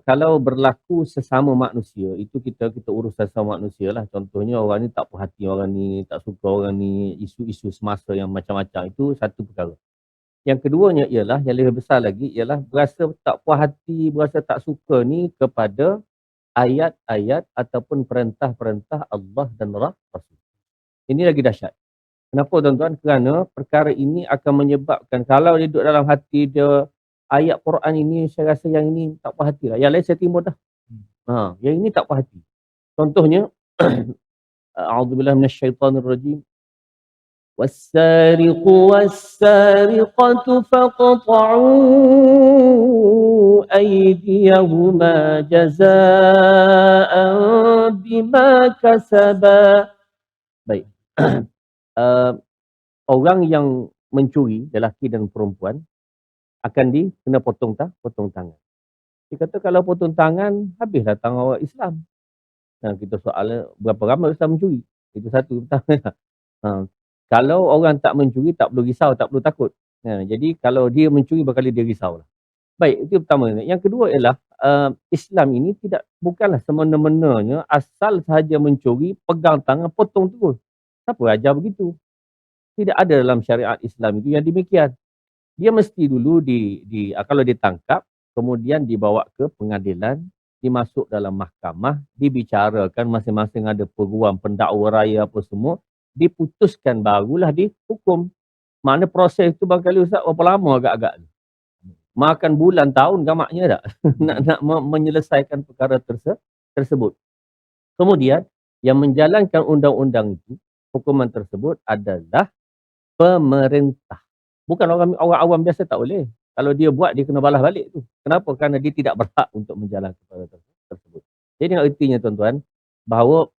S4: Kalau berlaku sesama manusia, itu kita urus sesama manusia lah. Contohnya orang ni tak puas hati, orang ni tak suka, orang ni isu-isu semasa yang macam-macam, itu satu perkara. Yang keduanya ialah, yang lebih besar lagi ialah berasa tak puas hati, berasa tak suka ni kepada ayat-ayat ataupun perintah-perintah Allah dan Rasul. Ini lagi dahsyat. Kenapa tuan-tuan? Kerana perkara ini akan menyebabkan kalau dia duduk dalam hati dia, ayat Quran ini saya rasa yang ini tak puas hati lah. Yang lain saya terima dah. Yang ini tak puas hati. Contohnya, A'udzubillah minasyaitanirrajim. وَالسَّارِقُ وَالسَّارِقَةُ فَاقْطَعُوا أَيْدِيَهُمَا جَزَاءً بِمَا كَسَبَا. Baik. Orang yang mencuri, lelaki dan perempuan, akan kena potong tangan. Dia kata kalau potong tangan, habislah tangan orang Islam. Kita soal berapa ramai Islam mencuri. Itu satu pertama. Kalau orang tak mencuri, tak perlu risau, tak perlu takut. Jadi kalau dia mencuri, berkali dia risaulah. Baik, itu pertama. Yang kedua ialah Islam ini bukanlah semena-menanya asal sahaja mencuri, pegang tangan, potong terus. Siapa ajar begitu? Tidak ada dalam syariat Islam itu yang demikian. Dia mesti dulu kalau ditangkap, kemudian dibawa ke pengadilan, dimasuk dalam mahkamah, dibicarakan masing-masing ada peguam, pendakwa raya apa semua, diputuskan barulah dihukum. Mana proses itu barangkali Ustaz berapa lama agak-agak. Makan bulan tahun gamaknya tak nak menyelesaikan perkara tersebut. Kemudian yang menjalankan undang-undang itu, hukuman tersebut adalah pemerintah. Bukan orang awam biasa tak boleh. Kalau dia buat, dia kena balas balik tu. Kenapa? Kerana dia tidak berhak untuk menjalankan perkara tersebut. Jadi artinya tuan-tuan, bahawa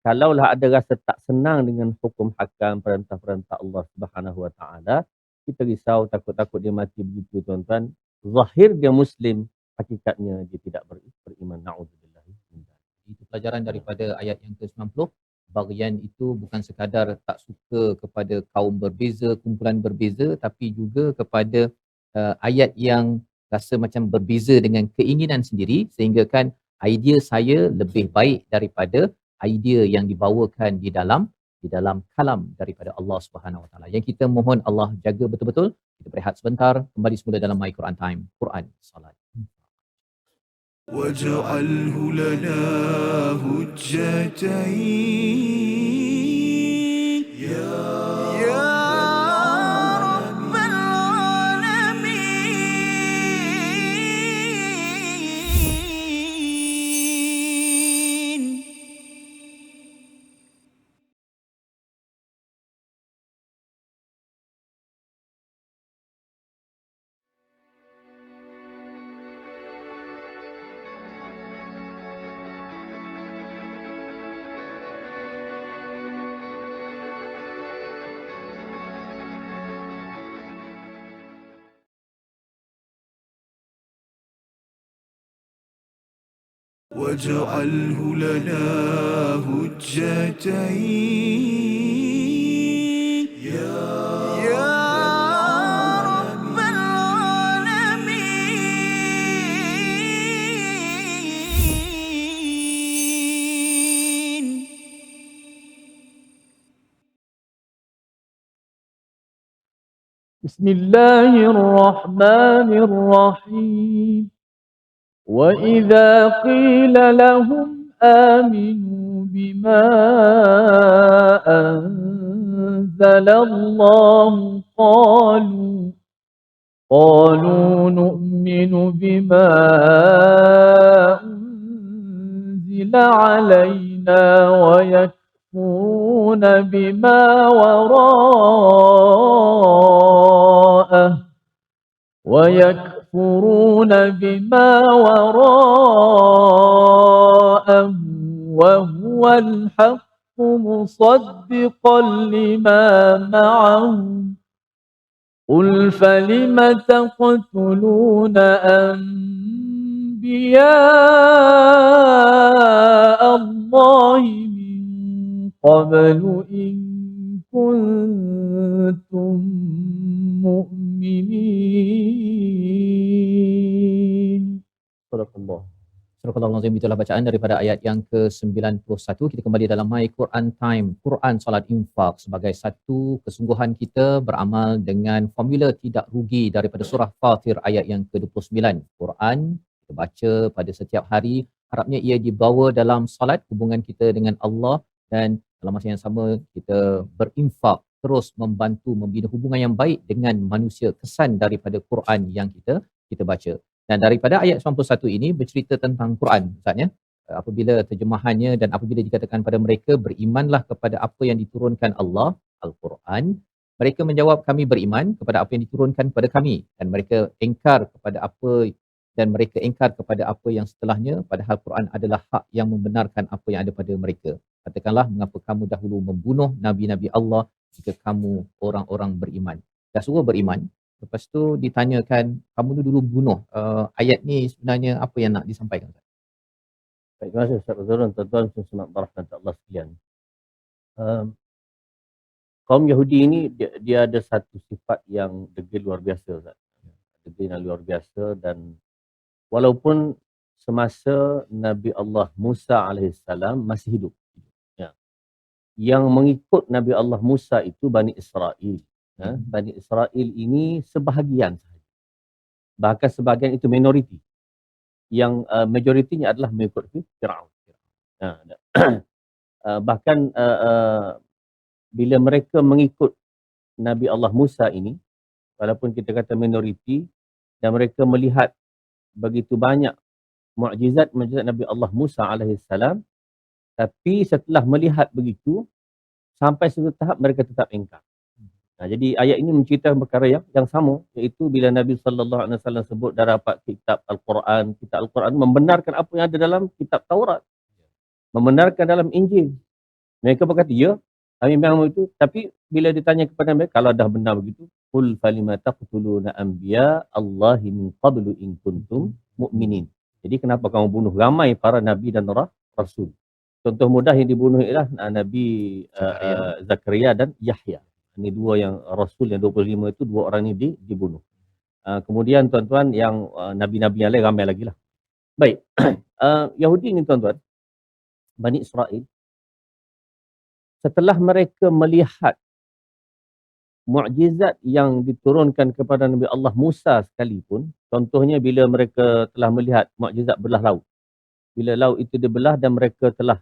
S4: kalaulah ada rasa tak senang dengan hukum hakam, perintah-perintah Allah Subhanahu Wa Taala, kita risau takut-takut dia mati begitu tuan-tuan. Zahir dia Muslim, hakikatnya dia tidak beriman. Na'udzubillah.
S2: Itu pelajaran daripada ayat yang ke-90. Baghyan itu bukan sekadar tak suka kepada kaum berbeza, kumpulan berbeza, tapi juga kepada ayat yang rasa macam berbeza dengan keinginan sendiri, sehingga kan idea saya lebih baik daripada idea yang dibawakan di dalam kalam daripada Allah Subhanahu Wa Taala. Yang kita mohon Allah jaga betul-betul. Kita berehat sebentar, kembali semula dalam My Quran Time, Quran Salat.
S1: واجعله لنا هجتين يا رب العالمين. واجعله لنا هجتين يا رب العالمين.
S3: بسم الله الرحمن الرحيم. وإذا قيل لهم آمنوا بما أنزل الله قالوا نؤمن بما أنزل علينا ويكفرون بما وراءه وهو الحق مصدقا لما معهم. قل فلم تقتلون أنبياء الله من قبل إن كنتم مؤمنين.
S4: Subhanallah.
S2: Surah Al-Azim, itulah bacaan daripada ayat yang ke-91. Kita kembali dalam My Quran Time, Quran Salat Infak, sebagai satu kesungguhan kita beramal dengan formula tidak rugi daripada surah Fatir ayat yang ke-29. Quran kita baca pada setiap hari, harapnya ia dibawa dalam salat, hubungan kita dengan Allah, dan dalam masa yang sama kita berinfak, terus membantu membina hubungan yang baik dengan manusia, kesan daripada Quran yang kita baca. Dan daripada ayat 91 ini bercerita tentang Quran, Ustaz ya. Apabila terjemahannya dan apabila dikatakan pada mereka, berimanlah kepada apa yang diturunkan Allah, Al-Quran. Mereka menjawab, kami beriman kepada apa yang diturunkan kepada kami. Dan mereka engkar kepada apa yang setelahnya, padahal Quran adalah hak yang membenarkan apa yang ada pada mereka. Katakanlah, mengapa kamu dahulu membunuh Nabi-Nabi Allah jika kamu orang-orang beriman. Dah suruh beriman, lepas tu ditanyakan, kamu dulu bunuh. Ayat ni sebenarnya apa yang nak disampaikan?
S4: Baik, terima kasih Ustaz Fazrul, tuan-tuan semua rahmat Allah sekalian. Kaum Yahudi ini dia ada satu sifat yang degil luar biasa, Ustaz. Degil yang luar biasa, dan walaupun semasa Nabi Allah Musa alaihissalam masih hidup, ya, yang mengikut Nabi Allah Musa itu Bani Israel. Bani Israel ini sebahagian sahaja. Bahkan sebahagian itu minoriti. Yang majoritinya adalah mengikut Firaun. Bahkan bila mereka mengikut Nabi Allah Musa ini, walaupun kita kata minoriti, dan mereka melihat begitu banyak mukjizat Nabi Allah Musa alaihissalam, tapi setelah melihat begitu, sampai satu tahap mereka tetap ingkar. Jadi ayat ini menceritakan perkara yang sama, iaitu bila Nabi sallallahu alaihi wasallam sebut dah dapat kitab Al-Quran, kitab Al-Quran membenarkan apa yang ada dalam kitab Taurat. membenarkan dalam Injil. Mereka berkata, ya, kami memang itu. Tapi bila ditanya kepada mereka, kalau dah benar begitu, qul falima taqtuluna anbiya Allahi min qablu in kuntum mu'minin. Jadi kenapa kamu bunuh ramai para nabi dan rasul? Contoh mudah yang dibunuh ialah Nabi Zakaria dan Yahya. Ini dua yang rasul yang 25 itu, dua orang ini dibunuh. Kemudian tuan-tuan yang nabi-nabi yang lain ramai lagi lah. Baik, Yahudi ni tuan-tuan, Bani Israel, setelah mereka melihat mukjizat yang diturunkan kepada Nabi Allah Musa sekalipun, contohnya bila mereka telah melihat mukjizat belah laut. Bila laut itu dibelah dan mereka telah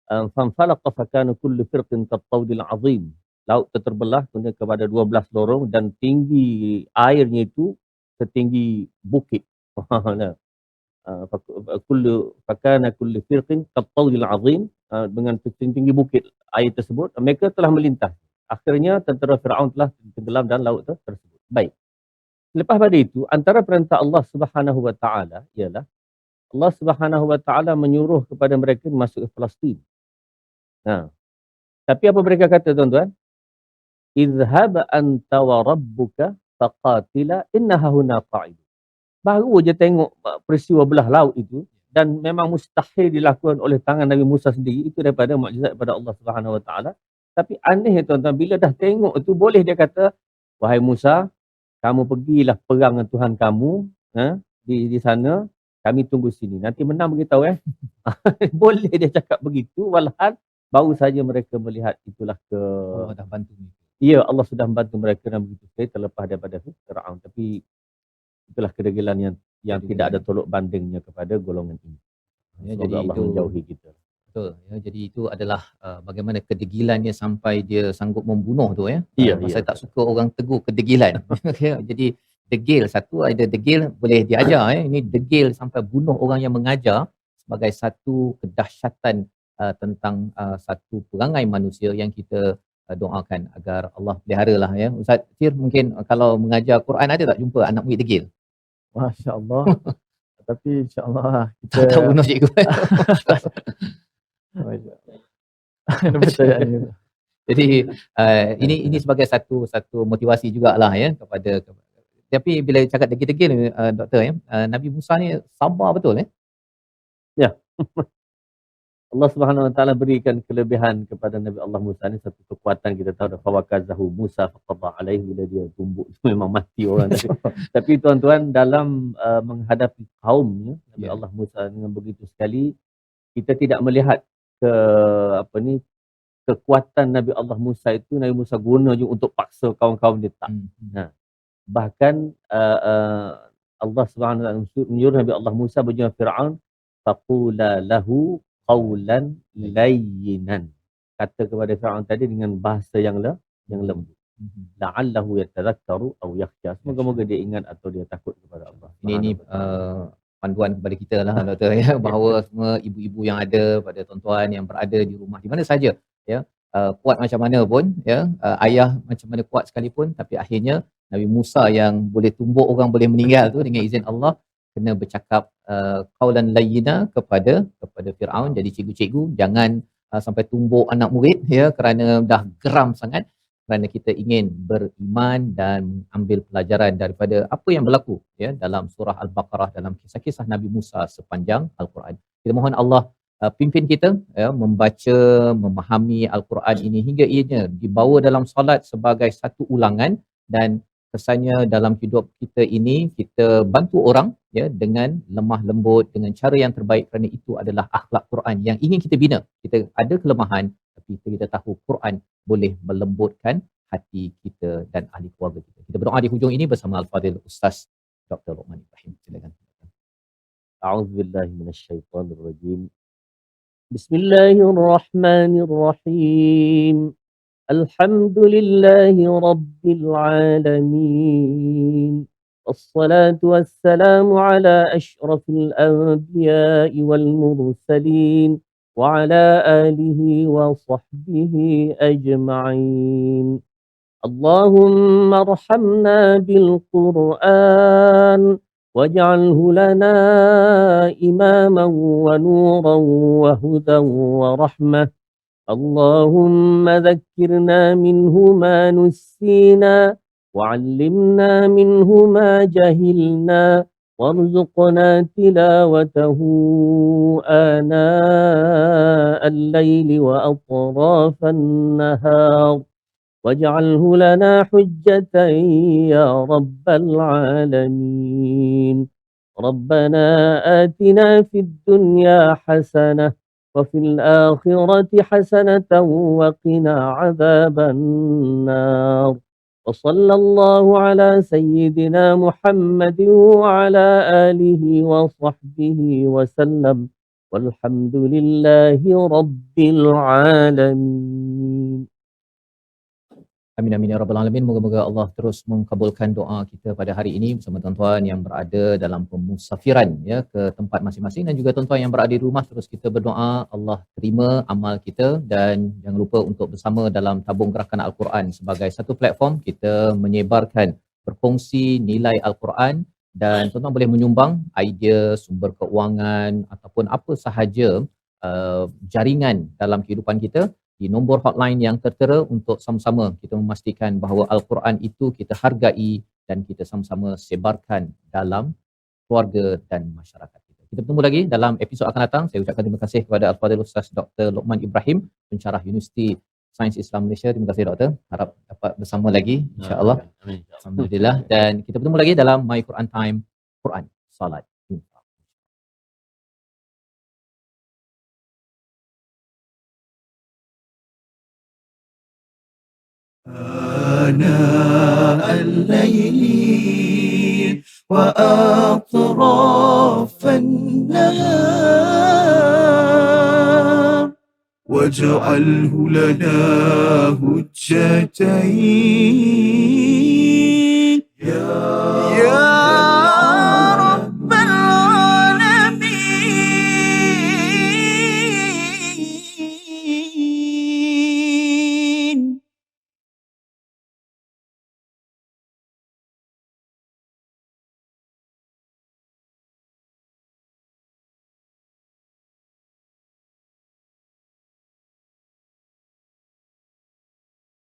S4: fanfalaqa fakana kullu firqin kattaudil azim. Laut terbelah kepada 12 lorong dan tinggi airnya itu setinggi bukit. Fakana kullu firqin kattaudil azim, dengan tinggi bukit air tersebut mereka telah melintas. Akhirnya tentera Firaun telah tenggelam dalam laut tersebut. Baik. Lepas pada itu, antara perintah Allah Subhanahu wa taala ialah Allah Subhanahu wa taala menyuruh kepada mereka masuk ke Palestin. Tapi apa mereka kata tuan-tuan? Izhab anta wa rabbuka faqatila innaha huna qa'id. Baru je tengok peristiwa belah laut itu dan memang mustahil dilakukan oleh tangan Nabi Musa sendiri, itu daripada mukjizat daripada Allah Subhanahu wa taala. Tapi aneh tuan-tuan, bila dah tengok itu boleh dia kata, wahai Musa, kamu pergilah perang dengan Tuhan kamu di sana, kami tunggu sini. Nanti menang beritahu Boleh dia cakap begitu, walahan baru saja mereka melihat itulah
S2: Allah dah bantu.
S4: Ya, Allah sudah membantu mereka dan begitu saja terlepas daripada Firaun. Tapi itulah kedegilan yang tidak ada tolok bandingnya kepada golongan ini. Jadi Allah menjauhi kita.
S2: Betul. Ya, jadi itu adalah bagaimana kedegilannya sampai dia sanggup membunuh tu ya. Saya tak suka orang tegur kedegilan. Jadi degil, satu ada degil boleh diajar ini degil sampai bunuh orang yang mengajar sebagai satu kedahsyatan tentang satu perangai manusia yang kita doakan agar Allah peliharalah ya. Ustaz Fir, mungkin kalau mengajar Quran ada tak jumpa anak murid degil?
S3: Masya-Allah. Tapi insya-Allah kita
S2: tak bunuh cikgu. Jadi ini sebagai satu motivasi jugalah ya kepada tapi bila cakap degil-degil doktor ya, Nabi Musa ni sabar betul ya?
S4: Ya. Allah Subhanahu wa taala berikan kelebihan kepada Nabi Allah Musa ni, satu kekuatan kita tahu dah, fawakazahu Musa faqada alaihi, bila dia tumbuk memang mati orang tadi. Tapi tuan-tuan, dalam menghadapi kaumnya Nabi Allah Musa dengan begitu sekali, kita tidak melihat kekuatan Nabi Allah Musa itu Nabi Musa guna je untuk paksa kaum-kaum dia, tak. Bahkan Allah Subhanahu wa taala menyuruh Nabi Allah Musa berjumpa Firaun, faqula lahu qawlan layyinan. Kata kepada Firaun tadi dengan bahasa yang lembut. La'allahu yatadhakkaru aw yakhsha. Semoga-moga dia ingat atau dia takut kepada Allah.
S2: Ini panduan kepada kita lah doktor ya, bahawa semua ibu-ibu yang ada, pada tuan-tuan yang berada di rumah di mana saja ya, kuat macam mana pun ya, ayah macam mana kuat sekalipun, tapi akhirnya Nabi Musa yang boleh tumbuk orang boleh meninggal tu dengan izin Allah, kena bercakap qaulan layyina kepada Firaun. Jadi cikgu-cikgu jangan sampai tumbuk anak murid ya, kerana dah geram sangat, kerana kita ingin beriman dan ambil pelajaran daripada apa yang berlaku ya dalam surah Al-Baqarah, dalam kisah-kisah Nabi Musa sepanjang Al-Quran. Kita mohon Allah pimpin kita ya membaca, memahami Al-Quran ini hingga ianya dibawa dalam solat sebagai satu ulangan, dan kesannya dalam hidup kita ini kita bantu orang ya dengan lemah lembut, dengan cara yang terbaik, kerana itu adalah akhlak Quran yang ingin kita bina. Kita ada kelemahan tapi kita tahu Quran boleh melembutkan hati kita dan ahli keluarga kita. Kita berdoa di hujung ini bersama Al-Fadhil Ustaz Dr. Luqman Ibrahim. Silakan.
S4: A'udzubillahi minasyaitonirrajim. Bismillahirrahmanirrahim. Alhamdulillahi Rabbil Alamin. Wassalatu wassalamu ala ashrafil anbiya'i wal mursalin wa ala alihi wa sahbihi ajma'in. Allahumma arhamna bil Qur'an واجعله لنا إماما ونورا وهدى ورحمة. اللهم ذكرنا منه ما نسينا وعلمنا منه ما جهلنا وارزقنا تلاوته آناء الليل وأطراف النهار واجعله لنا حجة يا رب العالمين. ربنا آتنا في الدنيا حسنة وفي الآخرة حسنة وقنا عذاب النار. وصلى الله على سيدنا محمد وعلى آله وصحبه وسلم والحمد لله رب العالمين.
S2: Amin amin ya rabbal alamin. Moga-moga Allah terus mengabulkan doa kita pada hari ini bersama tuan-tuan yang berada dalam pemusafiran ya ke tempat masing-masing, dan juga tuan-tuan yang berada di rumah. Terus kita berdoa Allah terima amal kita, dan jangan lupa untuk bersama dalam tabung gerakan Al-Quran sebagai satu platform kita menyebarkan berkongsi nilai Al-Quran, dan tuan-tuan boleh menyumbang idea, sumber keuangan ataupun apa sahaja jaringan dalam kehidupan kita di nombor hotline yang tertera untuk sama-sama kita memastikan bahawa Al-Quran itu kita hargai dan kita sama-sama sebarkan dalam keluarga dan masyarakat kita. Kita bertemu lagi dalam episod akan datang. Saya ucapkan terima kasih kepada Al-Fadhil Ustaz Dr. Luqman Ibrahim, pensyarah Universiti Sains Islam Malaysia. Terima kasih Doktor. Harap dapat bersama lagi insya-Allah. Alhamdulillah. Dan kita bertemu lagi dalam My Quran Time, Quran Salat.
S1: آناء الليل وأطراف النهار واجعله لنا هجتين